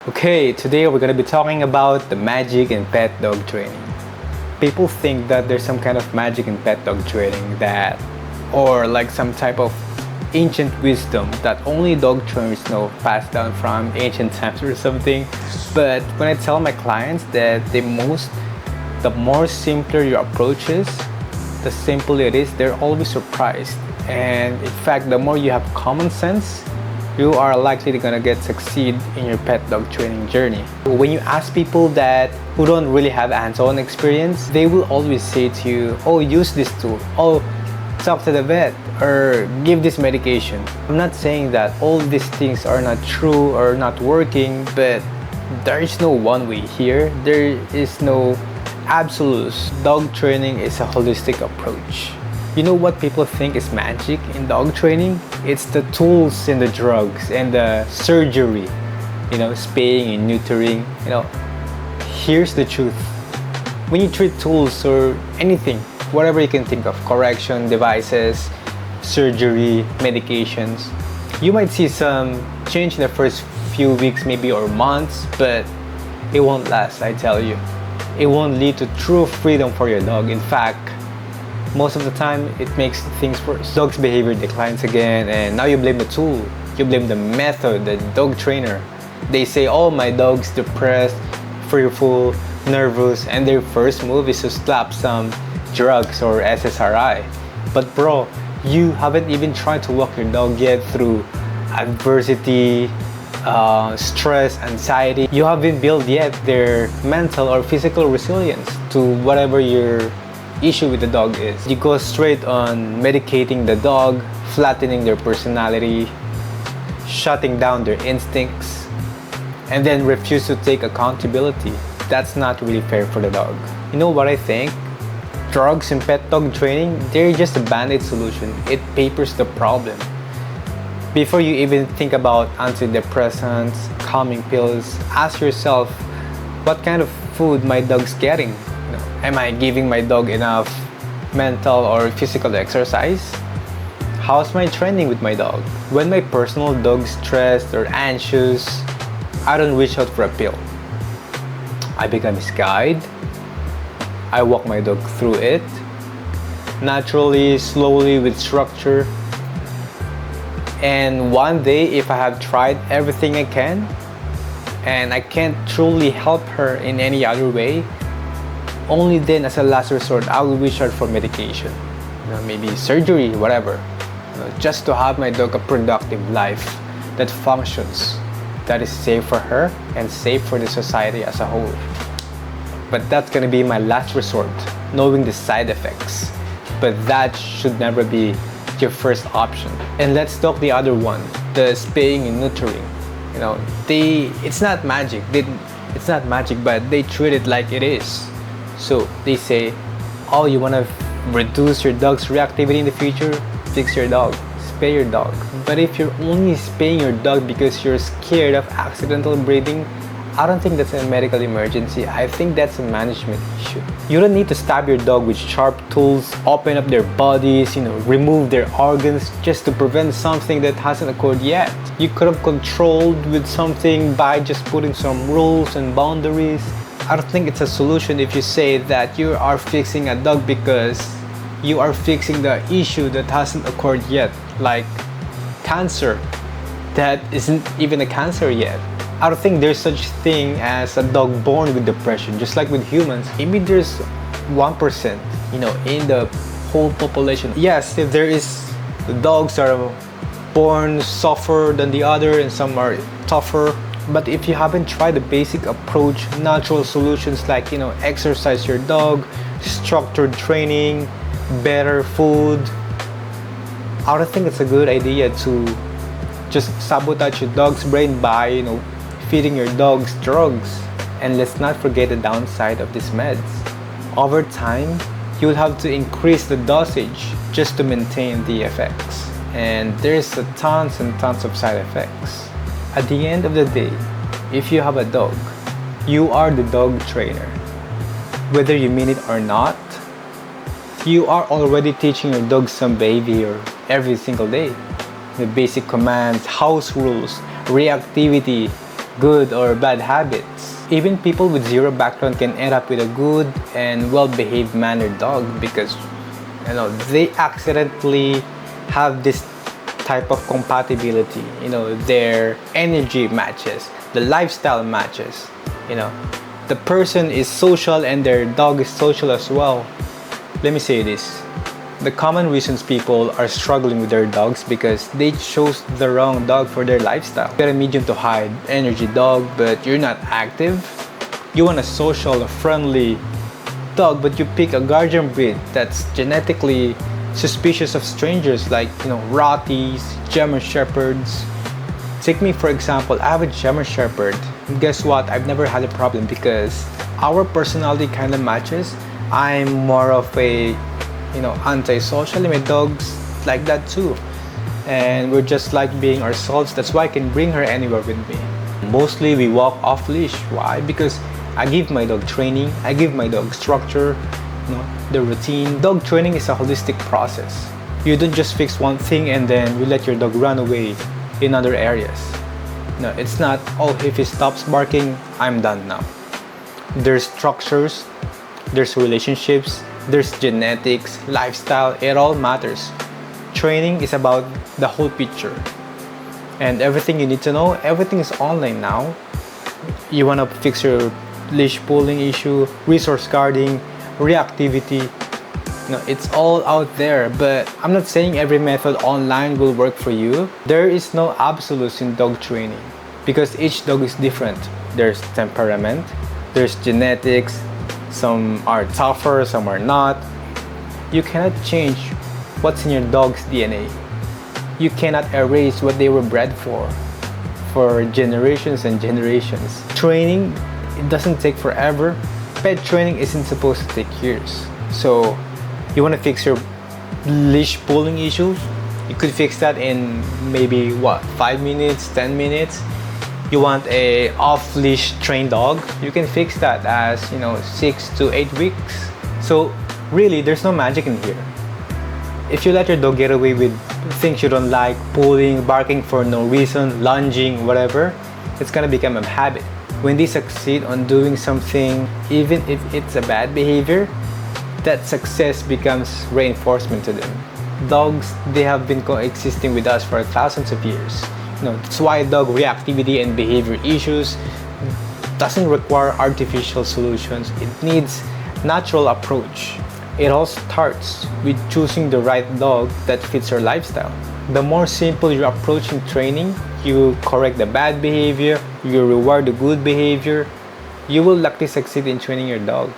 Okay, today we're gonna be talking about the magic in pet dog training. People think that there's some kind of magic in pet dog training or like some type of ancient wisdom that only dog trainers know, passed down from ancient times or something. But when I tell my clients that the more simpler your approach is, the simpler it is, they're always surprised. And in fact, the more you have common sense, you are likely gonna succeed in your pet dog training journey. When you ask people who don't really have hands-on experience, they will always say to you, oh, use this tool, oh, talk to the vet, or give this medication. I'm not saying that all these things are not true or not working, but there is no one way here. There is no absolutes. Dog training is a holistic approach. You know what people think is magic in dog training? It's the tools and the drugs and the surgery, spaying and neutering. Here's the truth. When you treat tools or anything, whatever you can think of, correction, devices, surgery, medications, you might see some change in the first few weeks maybe or months, but it won't last, I tell you. It won't lead to true freedom for your dog. In fact, most of the time, it makes things worse. Dog's behavior declines again, and now you blame the tool. You blame the method, the dog trainer. They say, oh, my dog's depressed, fearful, nervous, and their first move is to slap some drugs or SSRI. But bro, you haven't even tried to walk your dog yet through adversity, stress, anxiety. You haven't built yet their mental or physical resilience to whatever your issue with the dog is. You go straight on medicating the dog, flattening their personality, shutting down their instincts, and then refuse to take accountability. That's not really fair for the dog. You know what I think? Drugs in pet dog training, they're just a band-aid solution. It papers the problem. Before you even think about antidepressants, calming pills, ask yourself, what kind of food my dog's getting? Am I giving my dog enough mental or physical exercise? How's my training with my dog? When my personal dog's stressed or anxious, I don't reach out for a pill. I become his guide. I walk my dog through it, naturally, slowly, with structure. And one day, if I have tried everything I can, and I can't truly help her in any other way, only then, as a last resort, I will reach out for medication, maybe surgery, whatever, just to have my dog a productive life that functions, that is safe for her and safe for the society as a whole. But that's gonna be my last resort, knowing the side effects. But that should never be your first option. And let's talk the other one, the spaying and neutering. It's not magic. It's not magic, but they treat it like it is. So they say, oh, you want to reduce your dog's reactivity in the future? Fix your dog, spay your dog. But if you're only spaying your dog because you're scared of accidental breeding, I don't think that's a medical emergency. I think that's a management issue. You don't need to stab your dog with sharp tools, open up their bodies, remove their organs just to prevent something that hasn't occurred yet. You could have controlled with something by just putting some rules and boundaries. I don't think it's a solution if you say that you are fixing a dog because you are fixing the issue that hasn't occurred yet, like cancer that isn't even a cancer yet. I don't think there's such thing as a dog born with depression, just like with humans. Maybe there's 1%, in the whole population. Yes, if there is, the dogs are born softer than the other and some are tougher. But if you haven't tried the basic approach, natural solutions like, exercise your dog, structured training, better food, I don't think it's a good idea to just sabotage your dog's brain by, feeding your dogs drugs. And let's not forget the downside of these meds. Over time, you'll have to increase the dosage just to maintain the effects. And there's tons and tons of side effects. At the end of the day, if you have a dog, you are the dog trainer. Whether you mean it or not, you are already teaching your dog some behavior every single day. The basic commands, house rules, reactivity, good or bad habits. Even people with zero background can end up with a good and well-behaved mannered dog because they accidentally have this type of compatibility. Their energy matches, the lifestyle matches. The person is social and their dog is social as well. Let me say this. The common reasons people are struggling with their dogs because they chose the wrong dog for their lifestyle. You got a medium to high energy dog, but you're not active. You want a social, friendly dog, but you pick a guardian breed that's genetically suspicious of strangers, like Rotties, German Shepherds. Take me for example. I have a German Shepherd, and guess what? I've never had a problem because our personality kind of matches. I'm more of a antisocial, and my dog's like that too, and we're just like being ourselves. That's why I can bring her anywhere with me. Mostly we walk off leash. Why? Because I give my dog training, I give my dog structure, the routine. Dog training is a holistic process. You don't just fix one thing and then you let your dog run away in other areas. No, it's not, oh, if he stops barking, I'm done now. There's structures, there's relationships, there's genetics, lifestyle, it all matters. Training is about the whole picture. And everything you need to know, everything is online now. You want to fix your leash pulling issue, resource guarding, reactivity. It's all out there, but I'm not saying every method online will work for you. There is no absolutes in dog training because each dog is different. There's temperament, there's genetics, some are tougher, some are not. You cannot change what's in your dog's DNA. You cannot erase what they were bred for generations and generations. Training, it doesn't take forever. Pet training isn't supposed to take years. So you want to fix your leash pulling issues, you could fix that in maybe 5 minutes, 10 minutes. You want a off-leash trained dog, you can fix that as 6 to 8 weeks. So really, there's no magic in here. If you let your dog get away with things you don't like, pulling, barking for no reason, lunging, whatever, it's gonna become a habit. When they succeed on doing something, even if it's a bad behavior, that success becomes reinforcement to them. Dogs, they have been coexisting with us for thousands of years. That's why dog reactivity and behavior issues doesn't require artificial solutions. It needs natural approach. It all starts with choosing the right dog that fits your lifestyle. The more simple your approach in training, you correct the bad behavior, you reward the good behavior, you will likely succeed in training your dog.